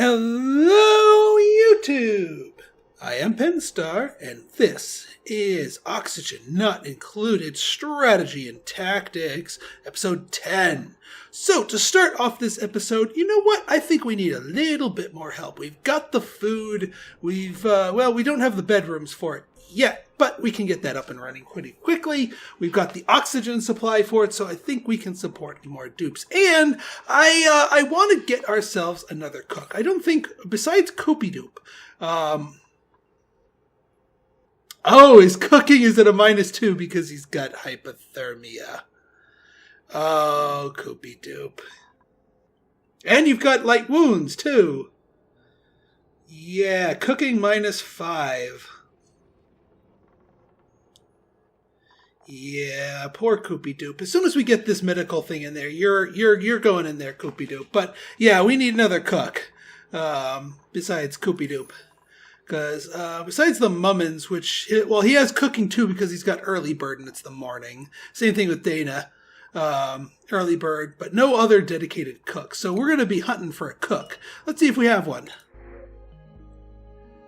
Hello, YouTube! I am Penstar, and this is Oxygen Not Included Strategy and Tactics, Episode 10. So, to start off this episode, you know what? I think we need a little bit more help. We've got the food, we don't have the bedrooms for it yet, but we can get that up and running pretty quickly. We've got the oxygen supply for it, so I think we can support more dupes. And I want to get ourselves another cook. I don't think, besides Koopy Dupe, his cooking is at a -2 because he's got hypothermia. Oh, Koopy Dupe. And you've got light wounds, too. Yeah, cooking -5. Yeah, poor Koopy Dupe. As soon as we get this medical thing in there, you're going in there, Koopy Dupe. But yeah, we need another cook. Besides Koopy Dupe. Because besides the Mummins, which, he has cooking too because he's got early bird and it's the morning. Same thing with Dana. Early bird, but no other dedicated cook. So we're going to be hunting for a cook. Let's see if we have one.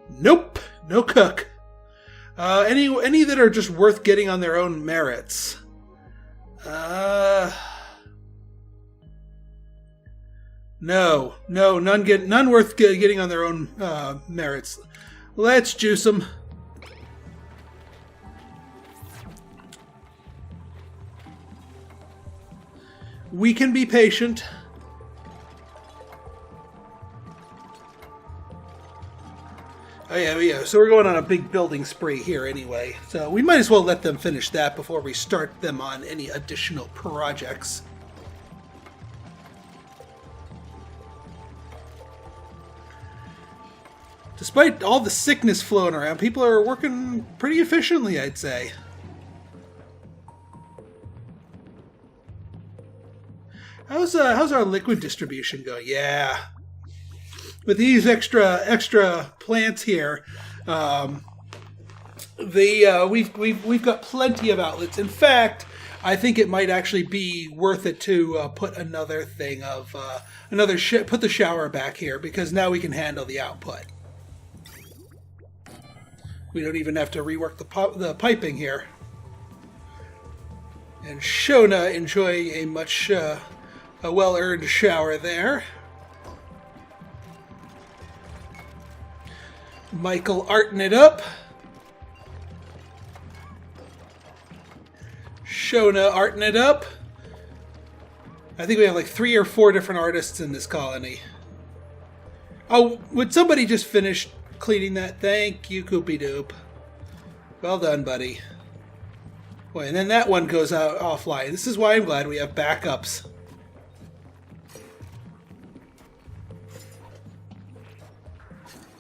Nope, no cook. Any that are just worth getting on their own merits. No, none worth getting on their own merits. Let's juice them. We can be patient. Oh yeah. So we're going on a big building spree here anyway. So we might as well let them finish that before we start them on any additional projects. Despite all the sickness flowing around, people are working pretty efficiently, I'd say. How's our liquid distribution going? Yeah. With these extra plants here, we've got plenty of outlets. In fact, I think it might actually be worth it to put another thing of put the shower back here because now we can handle the output. We don't even have to rework the piping here. And Shona enjoying a much a well-earned shower there. Michael arting it up. Shona arting it up. I think we have like 3 or 4 different artists in this colony. Oh, would somebody just finish cleaning that? Thank you, Koopy Dupe. Well done, buddy. Boy, and then that one goes out offline. This is why I'm glad we have backups.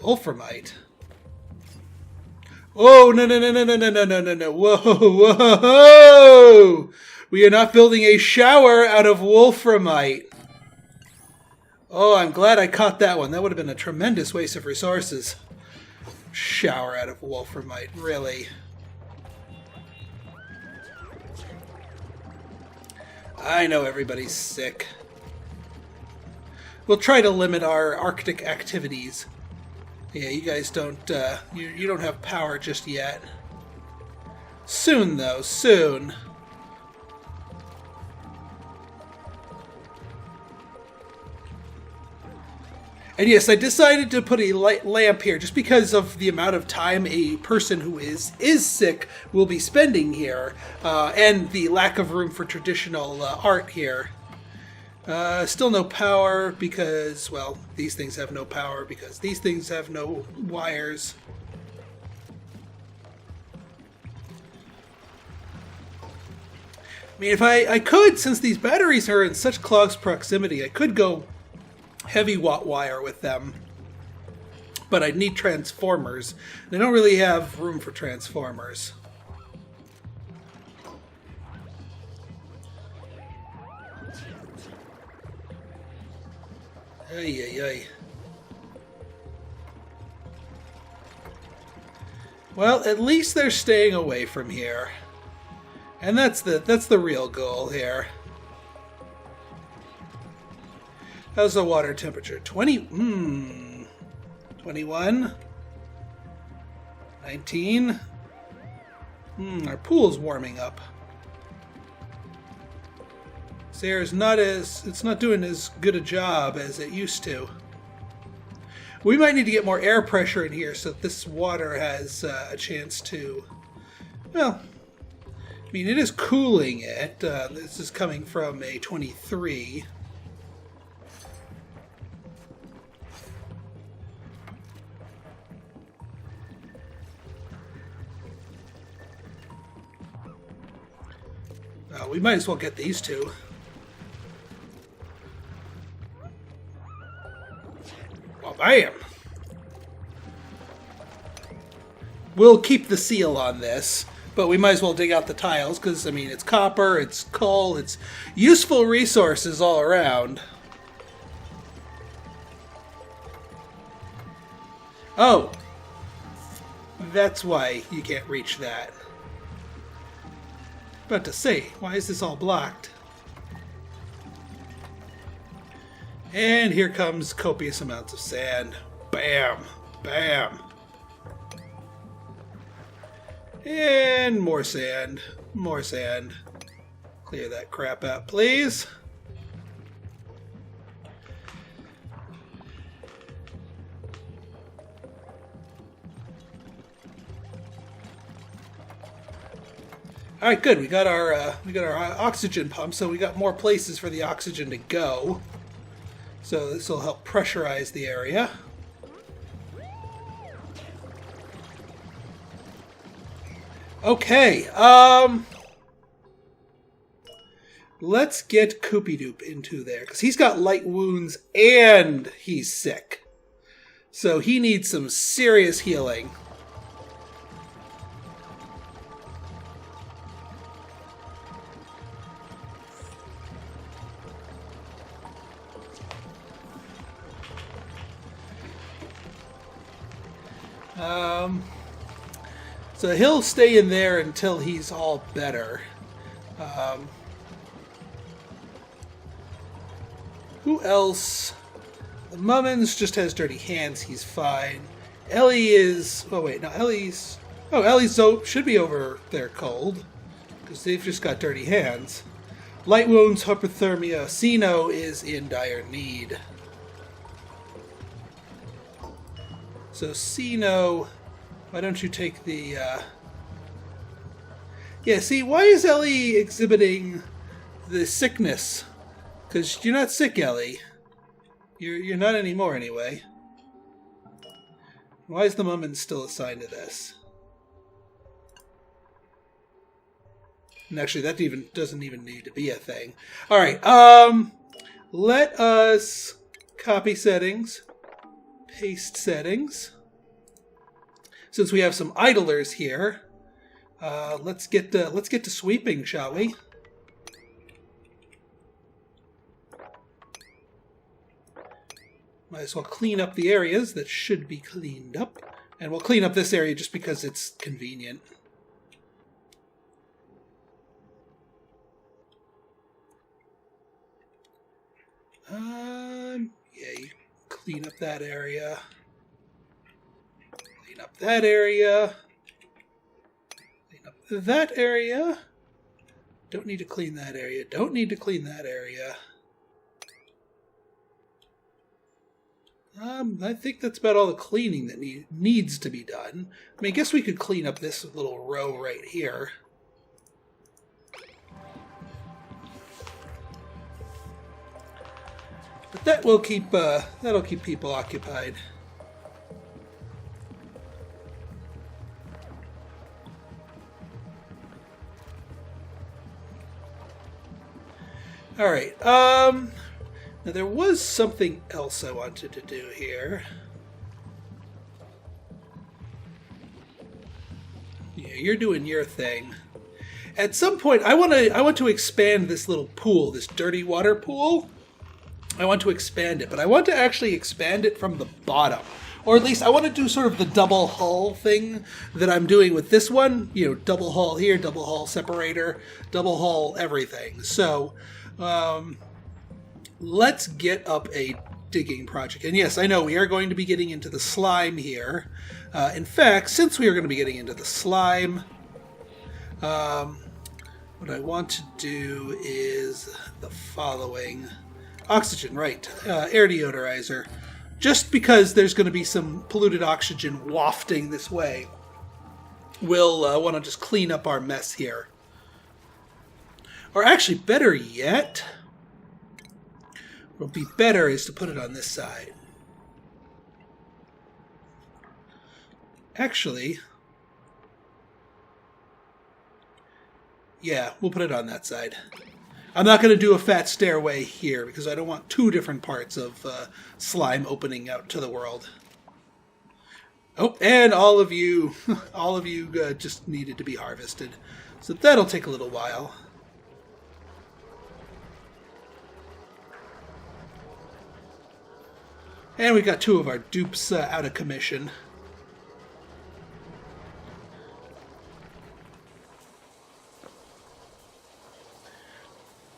Wolframite. Oh, no. Whoa. We are not building a shower out of Wolframite. Oh, I'm glad I caught that one. That would have been a tremendous waste of resources. Shower out of Wolframite, really. I know everybody's sick. We'll try to limit our Arctic activities. Yeah, you guys don't, you don't have power just yet. Soon, though, soon. And yes, I decided to put a light lamp here just because of the amount of time a person who is sick will be spending here, and the lack of room for traditional art here. Still no power because, well, these things have no power because these things have no wires. I mean, if I could, since these batteries are in such close proximity, I could go heavy watt wire with them. But I'd need transformers. They don't really have room for transformers. Ay. Well, at least they're staying away from here. And that's the real goal here. How's the water temperature? 20. 21. 19. Our pool's warming up. This air is it's not doing as good a job as it used to. We might need to get more air pressure in here so that this water has a chance to, well, I mean, it is cooling it. This is coming from a 23. We might as well get these two. Well, bam! We'll keep the seal on this, but we might as well dig out the tiles, because, I mean, it's copper, it's coal, it's useful resources all around. Oh! That's why you can't reach that. About to say, why is this all blocked? And here comes copious amounts of sand. Bam! Bam! And more sand. More sand. Clear that crap out, please. All right, good. We got our oxygen pump, so we got more places for the oxygen to go. So this will help pressurize the area. Okay, let's get Dupe into there, because he's got light wounds and he's sick. So he needs some serious healing. So he'll stay in there until he's all better. Who else? The Mummins just has dirty hands. He's fine. Ellie is... Oh, wait. No, Ellie's... Oh, Ellie's should be over there cold, because they've just got dirty hands. Light wounds, hypothermia. Sino is in dire need. So Sino... Why don't you take the, Yeah, see, why is Ellie exhibiting the sickness? Because you're not sick, Ellie. You're not anymore, anyway. Why is the Mummin still assigned to this? And actually, that doesn't even need to be a thing. Alright, let us copy settings, paste settings. Since we have some idlers here, let's get to sweeping, shall we? Might as well clean up the areas that should be cleaned up, and we'll clean up this area just because it's convenient. Yeah, you clean up that area. Clean up that area. Clean up that area. Don't need to clean that area. Don't need to clean that area. I think that's about all the cleaning that needs to be done. I mean, I guess we could clean up this little row right here. But that will keep that'll keep people occupied. All right. Now there was something else I wanted to do here. Yeah, you're doing your thing. At some point, I want to expand this little pool, this dirty water pool. I want to expand it, but I want to actually expand it from the bottom. Or at least I want to do sort of the double hull thing that I'm doing with this one. You know, double hull here, double hull separator, double hull everything. So, let's get up a digging project. And yes, I know we are going to be getting into the slime here. In fact, since we are going to be getting into the slime, what I want to do is the following. Oxygen, right. Air deodorizer. Just because there's going to be some polluted oxygen wafting this way, we'll want to just clean up our mess here. Or actually, better yet, what would be better is to put it on this side. Actually, yeah, we'll put it on that side. I'm not going to do a fat stairway here because I don't want two different parts of slime opening out to the world. Oh, and all of you just needed to be harvested. So that'll take a little while. And we got two of our dupes out of commission.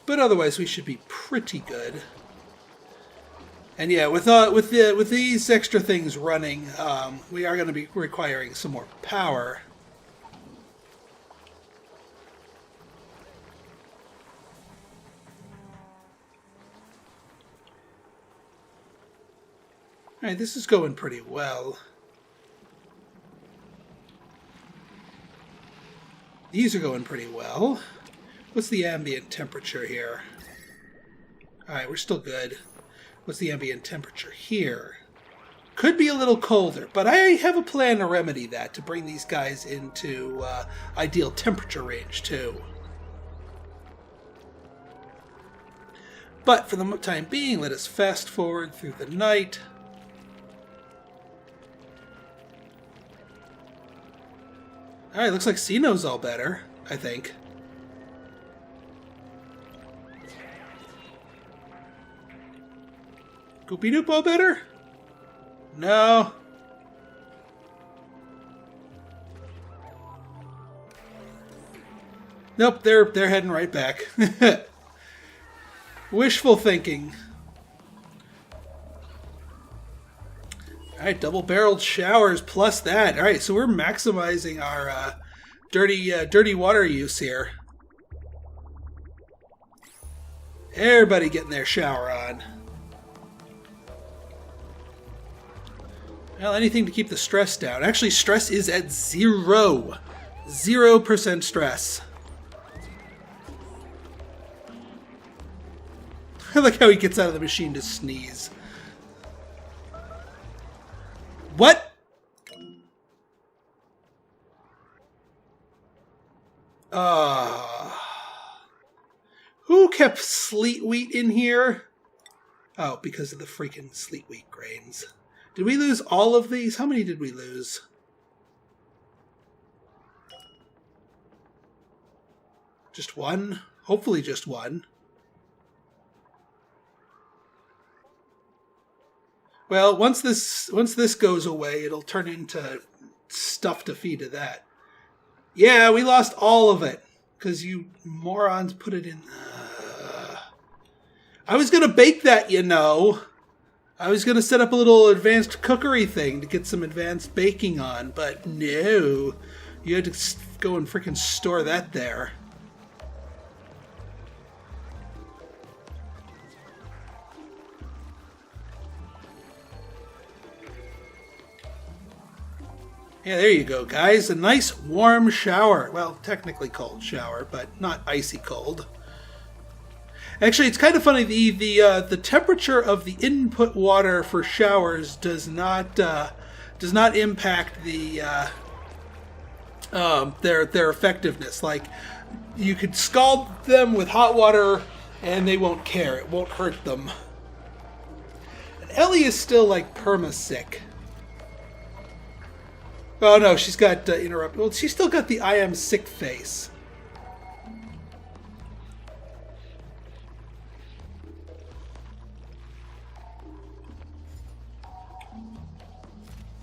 But otherwise, we should be pretty good. And yeah, with these extra things running, we are going to be requiring some more power. All right, this is going pretty well. These are going pretty well. What's the ambient temperature here? Alright, we're still good. What's the ambient temperature here? Could be a little colder, but I have a plan to remedy that, to bring these guys into ideal temperature range too. But for the time being, let us fast forward through the night. Alright, looks like Sino's all better, I think. Goopy Doop all better? No. Nope, they're heading right back. Wishful thinking. Alright, double-barreled showers plus that. Alright, so we're maximizing our dirty water use here. Everybody getting their shower on. Well, anything to keep the stress down. Actually, stress is at 0%. 0% stress. I like how he gets out of the machine to sneeze. What? Who kept sleet wheat in here? Oh, because of the freaking sleet wheat grains. Did we lose all of these? How many did we lose? Just one? Hopefully just one. Well, once this goes away, it'll turn into stuff to feed to that. Yeah, we lost all of it. Because you morons put it in... I was going to bake that, you know. I was going to set up a little advanced cookery thing to get some advanced baking on, but no. You had to go and freaking store that there. Yeah, there you go, guys. A nice warm shower. Well, technically cold shower, but not icy cold. Actually, it's kind of funny. The temperature of the input water for showers does not impact the their effectiveness. Like, you could scald them with hot water and they won't care. It won't hurt them. And Ellie is still like perma-sick. Oh no, she's got interrupted. Well, she's still got the I am sick face.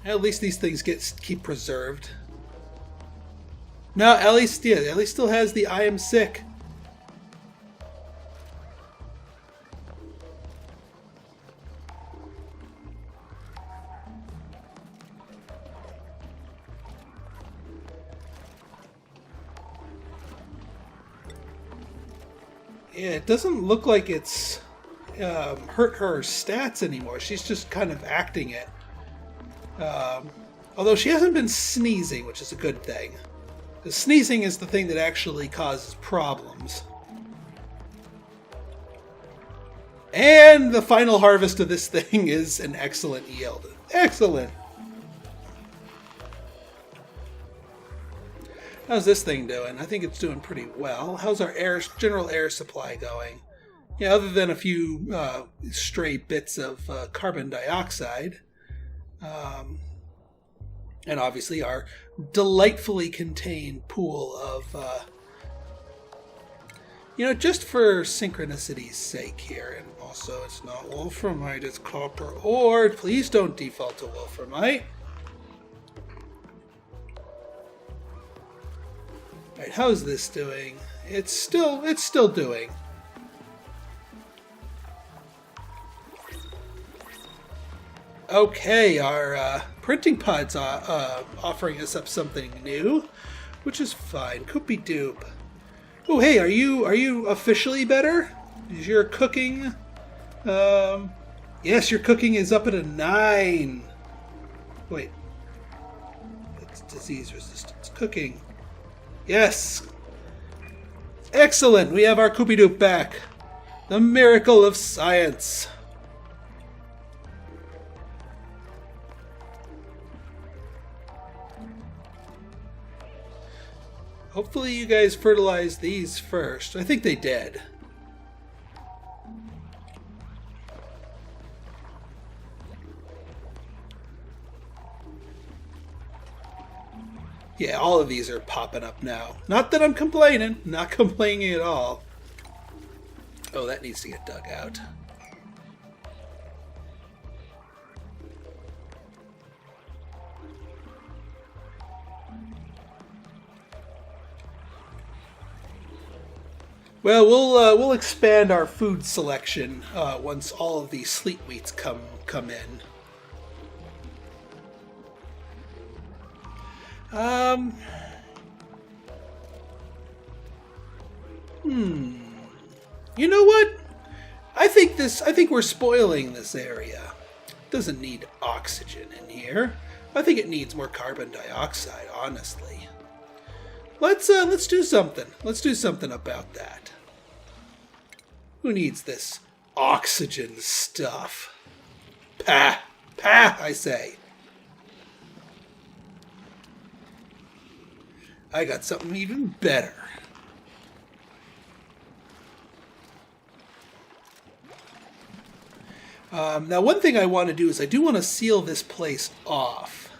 At least these things keep preserved. No, Ellie still has the I am sick. it doesn't look like it's hurt her stats anymore. She's just kind of acting it. Although she hasn't been sneezing, which is a good thing. The sneezing is the thing that actually causes problems. And the final harvest of this thing is an excellent yield. Excellent! How's this thing doing? I think it's doing pretty well. How's our general air supply going? Yeah, other than a few stray bits of carbon dioxide. And obviously our delightfully contained pool of... just for synchronicity's sake here, and also it's not wolframite, it's copper ore. Please don't default to wolframite. Alright, how's this doing? It's still doing. Okay, our printing pod's offering us up something new, which is fine. Koopy Dupe. Oh, hey, are you officially better? Is your cooking... yes, your cooking is up at a 9. Wait. That's disease resistance. Cooking. Yes! Excellent! We have our Koopy Dupe back. The miracle of science. Hopefully you guys fertilize these first. I think they did. Yeah, all of these are popping up now. Not that I'm complaining. Not complaining at all. Oh, that needs to get dug out. Well, we'll expand our food selection once all of these sleet wheats come in. You know what? I think we're spoiling this area. It doesn't need oxygen in here. I think it needs more carbon dioxide, honestly. Let's do something. Let's do something about that. Who needs this oxygen stuff? Pah! Pah, I say. I got something even better. Now, one thing I want to do is I do want to seal this place off.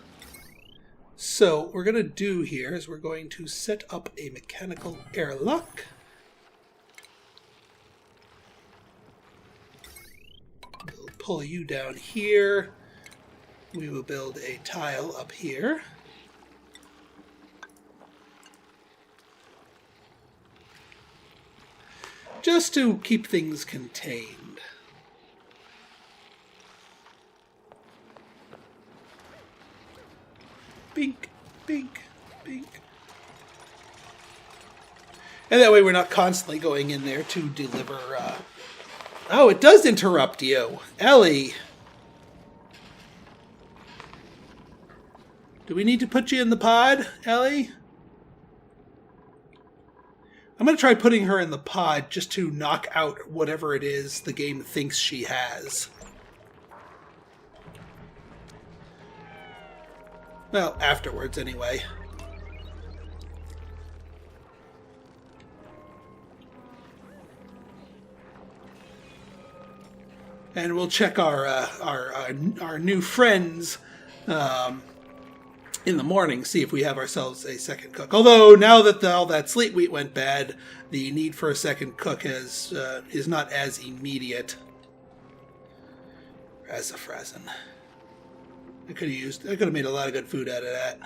So what we're going to do here is we're going to set up a mechanical airlock. We'll pull you down here. We will build a tile up here. Just to keep things contained. Bink, bink, bink. And that way we're not constantly going in there to deliver... Oh, it does interrupt you. Ellie. Do we need to put you in the pod, Ellie? I'm going to try putting her in the pod just to knock out whatever it is the game thinks she has. Well, afterwards, anyway. And we'll check our new friends in the morning, see if we have ourselves a second cook. Although, now that all that sleet wheat went bad, the need for a second cook is not as immediate. Razzafrazzin. I could have made a lot of good food out of that.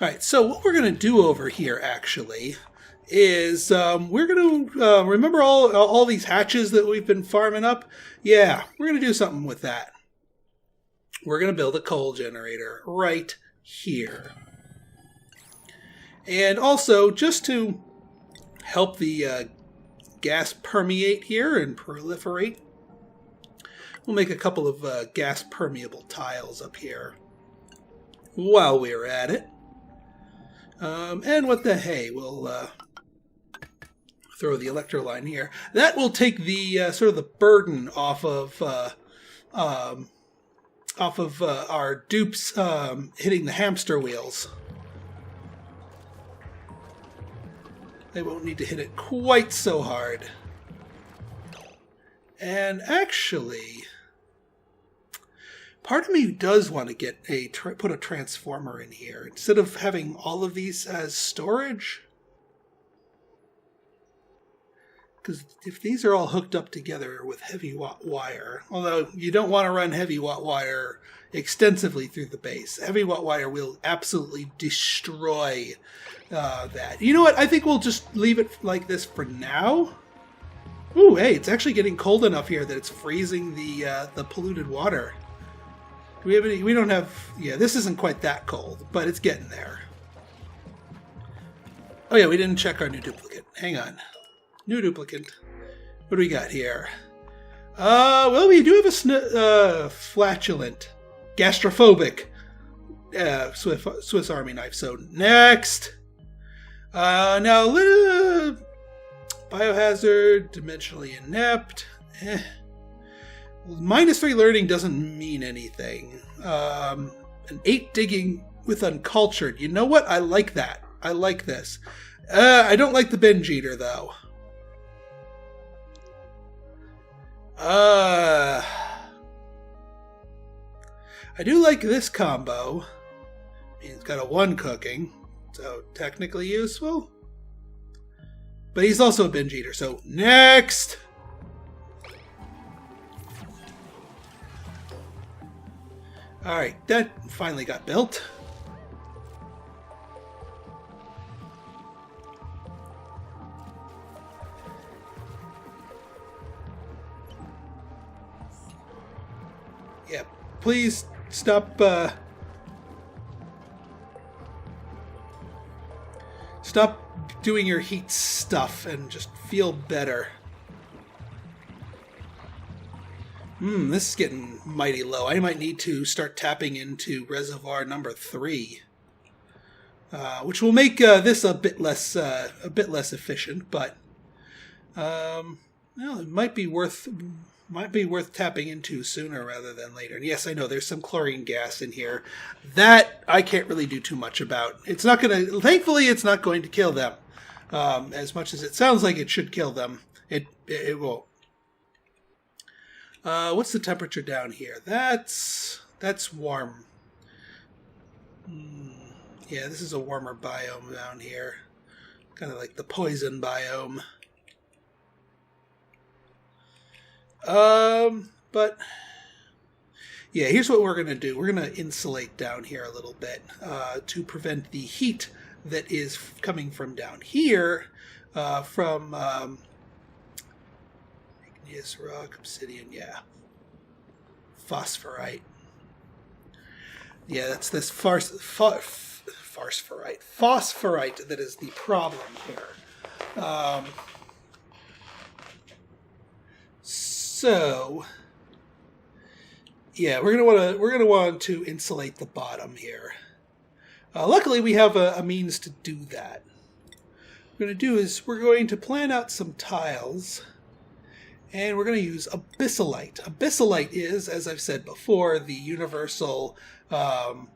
Alright, so what we're going to do over here, actually, is we're going to remember all these hatches that we've been farming up? Yeah, we're going to do something with that. We're going to build a coal generator right here. And also, just to help the gas permeate here and proliferate, we'll make a couple of gas permeable tiles up here while we're at it. And what the hey, we'll throw the electroline here. That will take the sort of the burden off of our dupes hitting the hamster wheels. They won't need to hit it quite so hard. And actually, part of me does want to get put a transformer in here instead of having all of these as storage. Because if these are all hooked up together with heavy watt wire, although you don't want to run heavy watt wire extensively through the base, heavy watt wire will absolutely destroy that. You know what? I think we'll just leave it like this for now. Ooh, hey, it's actually getting cold enough here that it's freezing the polluted water. Do we have any? We don't have. Yeah, this isn't quite that cold, but it's getting there. Oh yeah, we didn't check our new duplicate. Hang on. New duplicate. What do we got here? Well, we do have a flatulent, gastrophobic Swiss Army knife. So next. Now, biohazard, dimensionally inept. -3 learning doesn't mean anything. An 8 digging with uncultured. You know what? I like that. I like this. I don't like the binge eater, though. I do like this combo. He's got a 1 cooking, so technically useful. But he's also a binge eater, so next! Alright, that finally got built. Yeah, please stop, stop doing your heat stuff and just feel better. This is getting mighty low. I might need to start tapping into reservoir number 3, which will make this a bit less efficient. But well, it might be worth tapping into sooner rather than later. And yes, I know there's some chlorine gas in here that I can't really do too much about. It's not going to. Thankfully, it's not going to kill them. As much as it sounds like it should kill them, it won't. What's the temperature down here? That's warm. Yeah, this is a warmer biome down here. Kind of like the poison biome. But yeah, here's what we're going to do. We're going to insulate down here a little bit to prevent the heat that is coming from down here from igneous rock, obsidian, yeah. Phosphorite. Yeah, that's this phosphorite that is the problem here. So yeah, we're gonna want to insulate the bottom here. Luckily, we have a means to do that. What we're going to do is we're going to plan out some tiles, and we're going to use abyssalite. Abyssalite is, as I've said before, the universal, the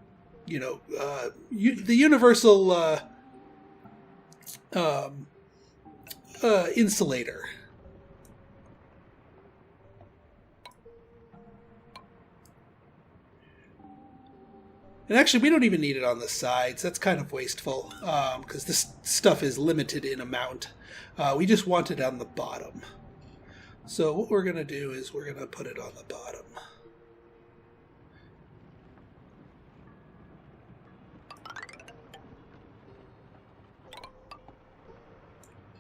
universal insulator. And actually, we don't even need it on the sides. That's kind of wasteful, because this stuff is limited in amount. We just want it on the bottom. So what we're going to do is we're going to put it on the bottom.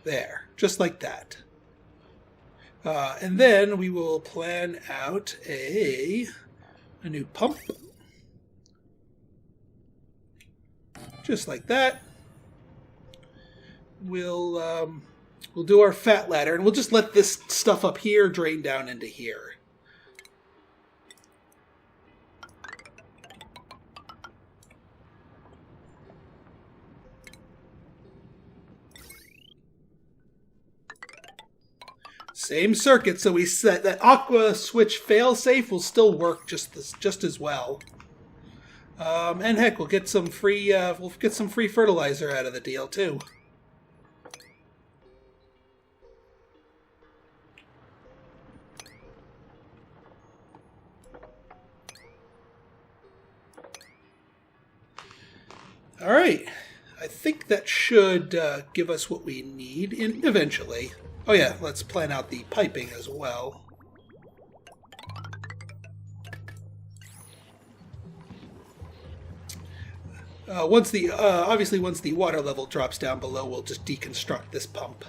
There, just like that. And then we will plan out a new pump. Just like that. We'll do our fat ladder, and we'll just let this stuff up here drain down into here. Same circuit, so we set that aqua switch failsafe will still work just as well. And heck, we'll get some free fertilizer out of the deal too. All right, I think that should give us what we need eventually. Oh yeah, let's plan out the piping as well. Obviously once the water level drops down below, we'll just deconstruct this pump.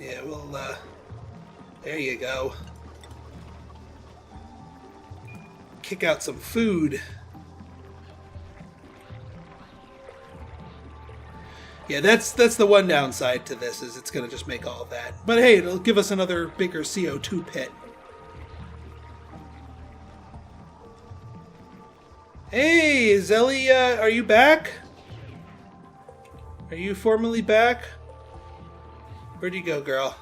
Yeah, there you go. Kick out some food. Yeah, that's the one downside to this, is it's going to just make all that. But hey, it'll give us another bigger CO2 pit. Hey, Zelly, are you back? Are you formally back? Where'd you go, girl?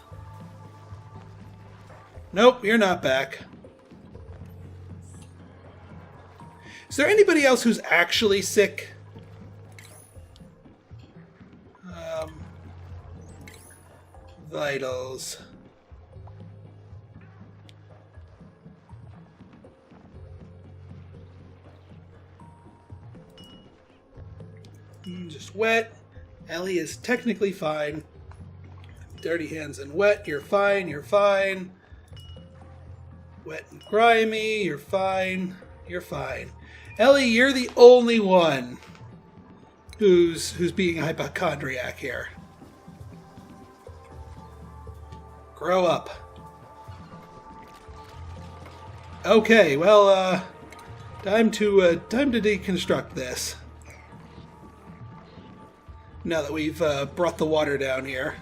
Nope, you're not back. Is there anybody else who's actually sick? Vitals. Just wet. Ellie is technically fine. Dirty hands and wet, you're fine, you're fine. Wet and grimy, you're fine, you're fine. Ellie, you're the only one who's being a hypochondriac here. Grow up. Okay, well, time to deconstruct this. Now that we've brought the water down here.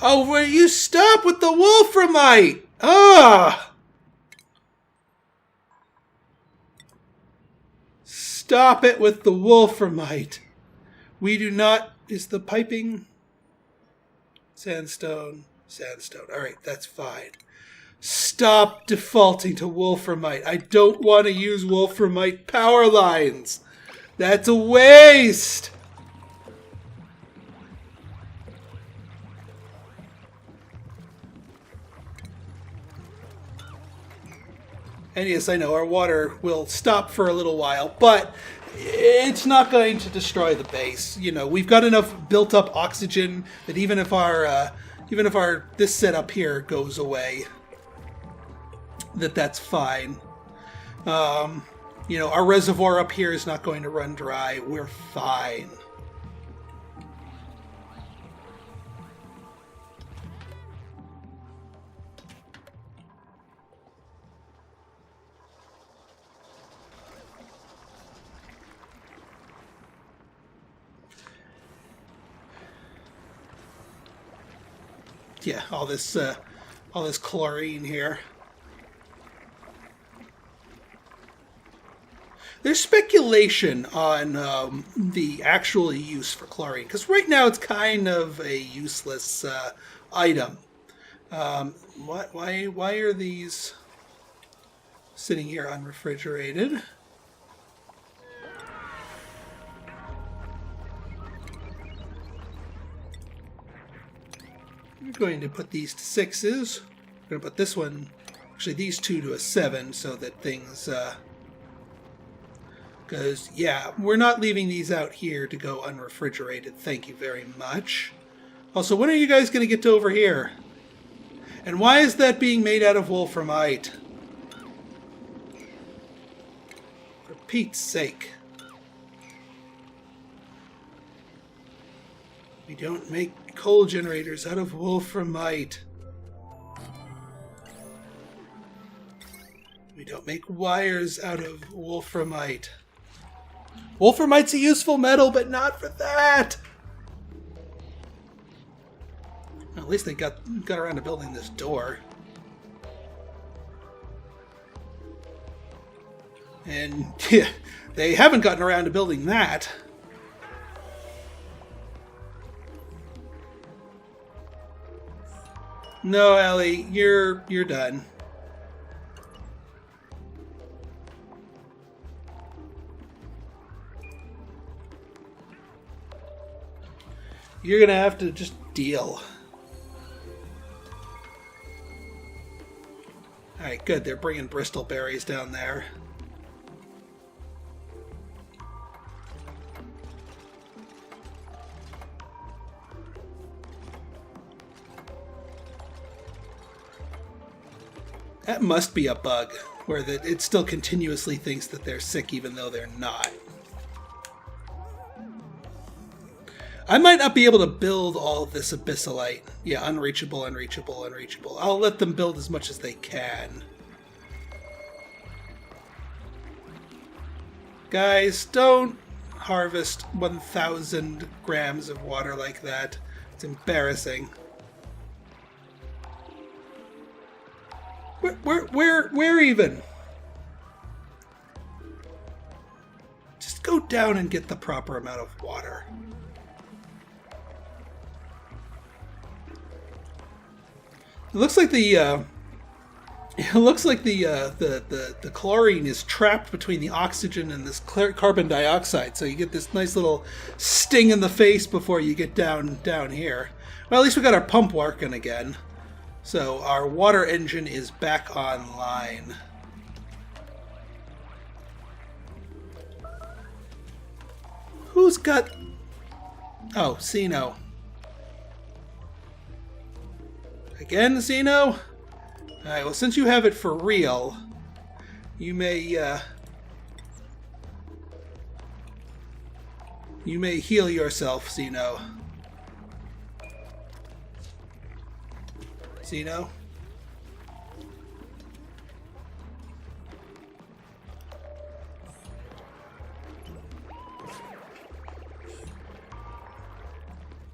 Oh, will you stop with the wolframite? Ah! Stop it with the wolframite. We do not... Is the piping... Sandstone. All right, that's fine. Stop defaulting to wolframite. I don't want to use wolframite power lines. That's a waste. And yes, I know our water will stop for a little while, but it's not going to destroy the base. You know, we've got enough built-up oxygen that even if this setup here goes away, that's fine. You know, our reservoir up here is not going to run dry. We're fine. Yeah, all this chlorine here. There's speculation on the actual use for chlorine, because right now it's kind of a useless item. Why are these sitting here unrefrigerated? We're going to put these to 6s. We're going to put this one, actually these two, to a 7, so that things... Because, yeah, we're not leaving these out here to go unrefrigerated. Thank you very much. Also, when are you guys going to get to over here? And why is that being made out of wolframite? For Pete's sake. We don't make coal generators out of wolframite. We don't make wires out of wolframite. Wolframite's a useful metal, but not for that! Well, at least they got around to building this door. And yeah, they haven't gotten around to building that. No, Ellie, you're done. You're gonna have to just deal. Alright, good. They're bringing Bristol berries down there. That must be a bug, where it still continuously thinks that they're sick even though they're not. I might not be able to build all of this abyssalite. Yeah, unreachable, unreachable, unreachable. I'll let them build as much as they can. Guys, don't harvest 1,000 grams of water like that. It's embarrassing. Where even? Just go down and get the proper amount of water. It looks like the chlorine is trapped between the oxygen and this carbon dioxide, so you get this nice little sting in the face before you get down here. Well, at least we got our pump working again. So our water engine is back online. Who's got... Oh, Xeno. Again, Xeno? Alright, well, since you have it for real, you may heal yourself, Xeno. Xeno?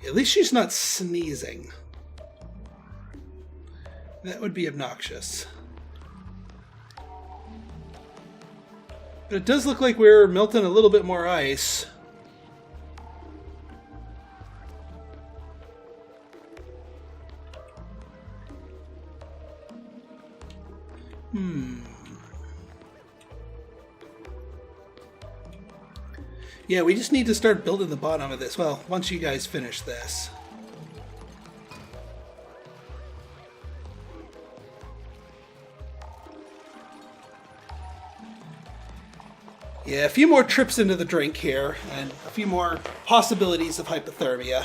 At least she's not sneezing. That would be obnoxious. But it does look like we're melting a little bit more ice. Yeah, we just need to start building the bottom of this. Well, once you guys finish this. Yeah, a few more trips into the drink here, and a few more possibilities of hypothermia.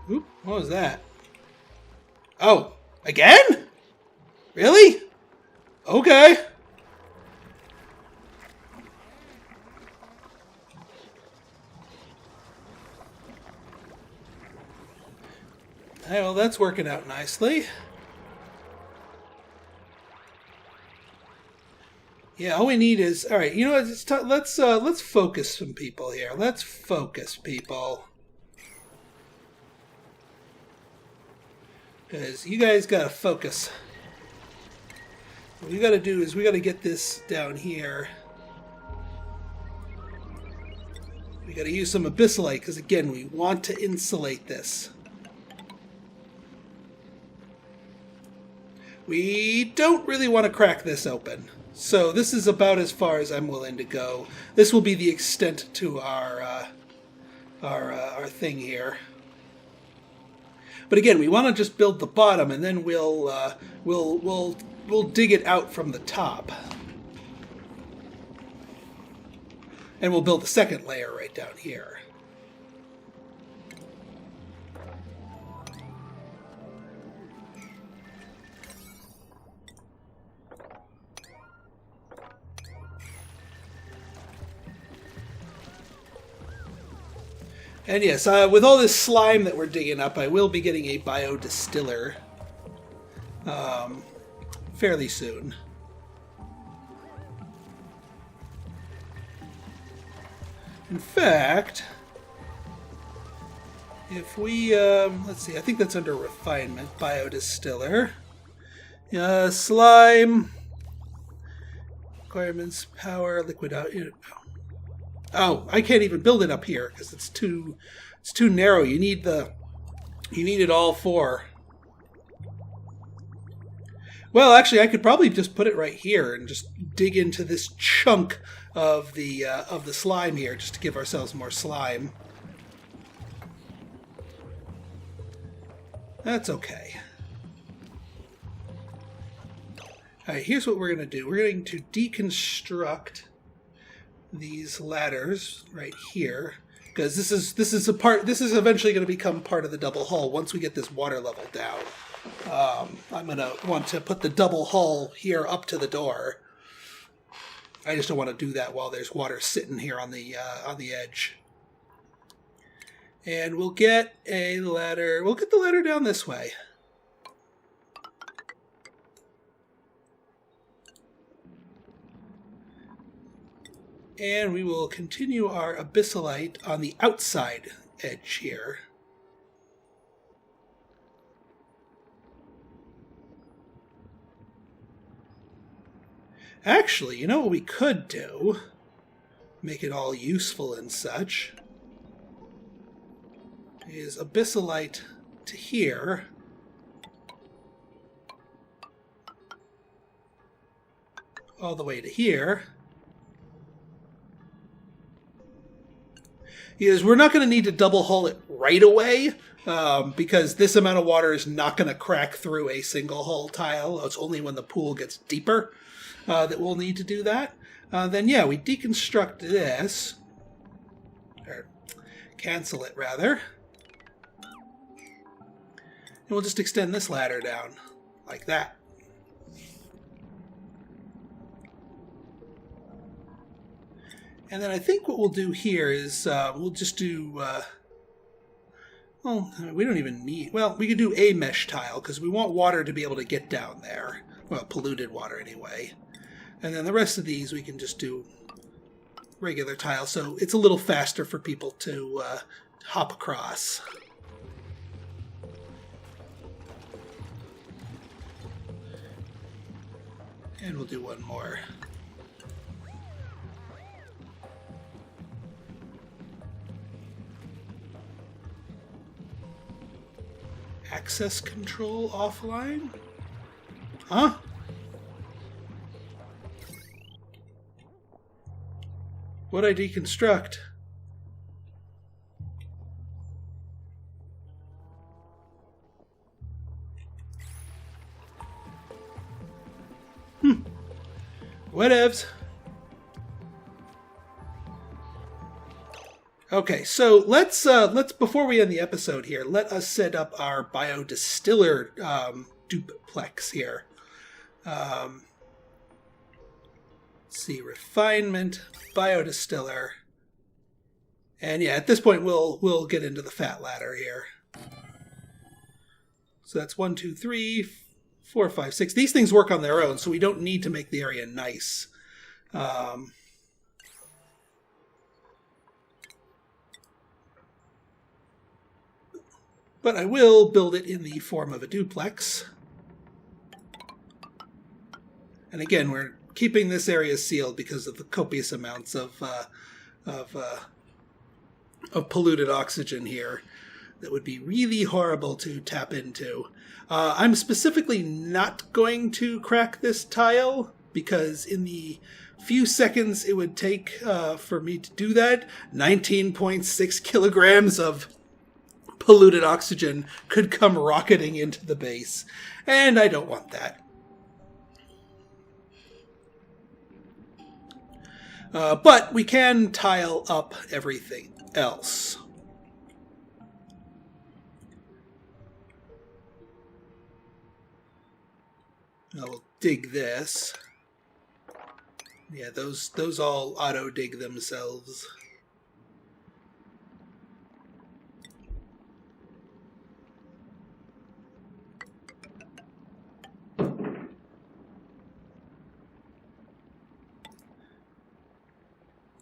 Oop, what was that? Oh, again? Really? Okay. Hey, well, that's working out nicely. Yeah, all we need is... All right, you know what? Let's focus some people here. Let's focus people. Because you guys gotta focus. What we gotta do is we gotta get this down here. We gotta use some abyssalite, because again, we want to insulate this. We don't really want to crack this open. So this is about as far as I'm willing to go. This will be the extent to our our thing here. But again, we want to just build the bottom, and then we'll dig it out from the top, and we'll build the second layer right down here. And yes, with all this slime that we're digging up, I will be getting a biodistiller fairly soon. In fact, if we, let's see, I think that's under refinement, biodistiller. Slime, requirements, power, liquid out. Oh, I can't even build it up here because it's too narrow. You need it all four. Well, actually, I could probably just put it right here and just dig into this chunk of the slime here, just to give ourselves more slime. That's okay. All right, here's what we're going to do. We're going to deconstruct these ladders right here, because this is eventually going to become part of the double hull once we get this water level down. I'm going to want to put the double hull here up to the door. I just don't want to do that while there's water sitting here on the edge. And we'll get a ladder. We'll get the ladder down this way. And we will continue our abyssalite on the outside edge here. Actually, you know what we could do? Make it all useful and such. Is abyssalite to here. All the way to here. Is we're not going to need to double hull it right away, because this amount of water is not going to crack through a single hull tile. It's only when the pool gets deeper that we'll need to do that. Then yeah, we deconstruct this, or cancel it rather, and we'll just extend this ladder down like that. And then I think what we'll do here is we'll just do, well, we don't even need, well, we could do a mesh tile because we want water to be able to get down there. Well, polluted water anyway. And then the rest of these we can just do regular tile, so it's a little faster for people to hop across. And we'll do one more. Access control offline? Huh? What'd I deconstruct? Whatevs. Okay, so let's before we end the episode here, let us set up our biodistiller duplex here. Let's see, refinement, biodistiller, and yeah, at this point we'll get into the fat ladder here. So that's 1, 2, 3, 4, 5, 6. These things work on their own, so we don't need to make the area nice. But I will build it in the form of a duplex. And again, we're keeping this area sealed because of the copious amounts of polluted oxygen here that would be really horrible to tap into. I'm specifically not going to crack this tile because in the few seconds it would take for me to do that. 19.6 kilograms of polluted oxygen could come rocketing into the base, and I don't want that. But we can tile up everything else. I'll dig this. Yeah, those all auto-dig themselves.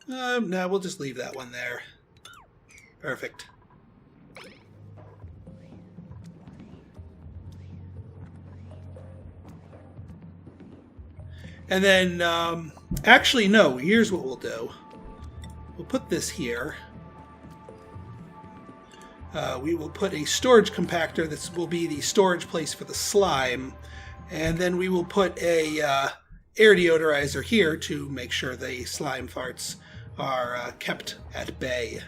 No, we'll just leave that one there. Perfect. And then, actually, no, here's what we'll do. We'll put this here. We will put a storage compactor. This will be the storage place for the slime. And then we will put a air deodorizer here to make sure the slime farts are kept at bay.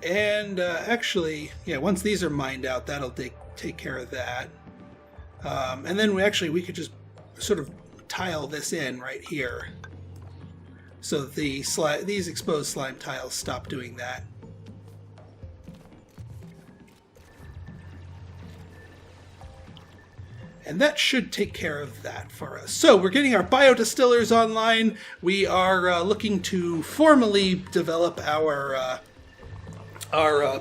And actually, yeah, once these are mined out, that'll take care of that. And then we could just sort of tile this in right here, so that these exposed slime tiles stop doing that. And that should take care of that for us. So we're getting our biodistillers online. We are looking to formally develop our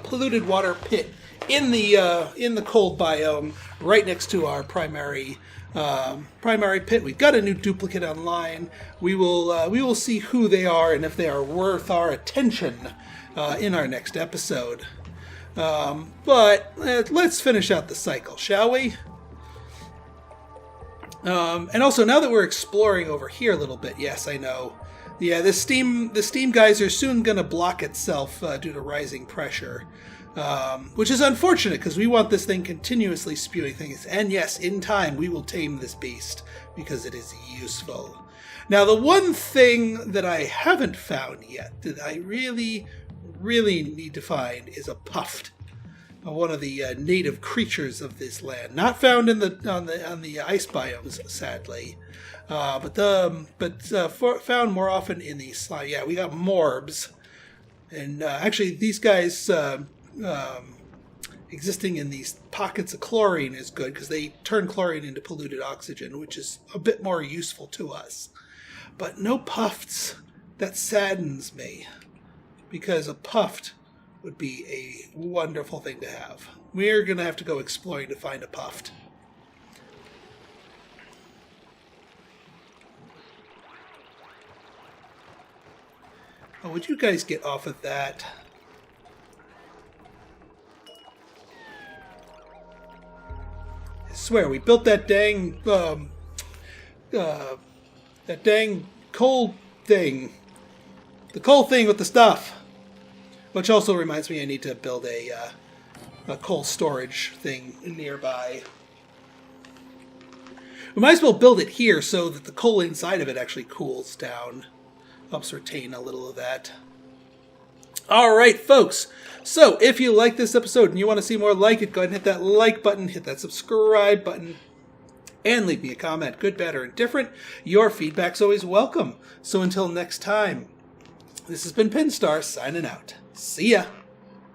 polluted water pit in the cold biome, right next to our primary pit. We've got a new duplicate online. We will see who they are and if they are worth our attention in our next episode. But let's finish out the cycle, shall we? And also, now that we're exploring over here a little bit, yes, I know. Yeah, the steam geyser is soon going to block itself due to rising pressure, which is unfortunate because we want this thing continuously spewing things. And yes, in time, we will tame this beast because it is useful. Now, the one thing that I haven't found yet that I really, really need to find is a puffed. One of the native creatures of this land, not found on the ice biomes, sadly, but found more often in the slime. Yeah, we got morbs, and actually these guys existing in these pockets of chlorine is good because they turn chlorine into polluted oxygen, which is a bit more useful to us. But no puffs. That saddens me, because a puffed would be a wonderful thing to have. We're going to have to go exploring to find a puffed. Oh, would you guys get off of that? I swear, we built that dang coal thing. The coal thing with the stuff. Which also reminds me I need to build a coal storage thing nearby. We might as well build it here so that the coal inside of it actually cools down. Helps retain a little of that. Alright, folks. So, if you like this episode and you want to see more like it, go ahead and hit that like button, hit that subscribe button, and leave me a comment. Good, bad, or indifferent. Your feedback's always welcome. So until next time, this has been Pinstar signing out. See ya!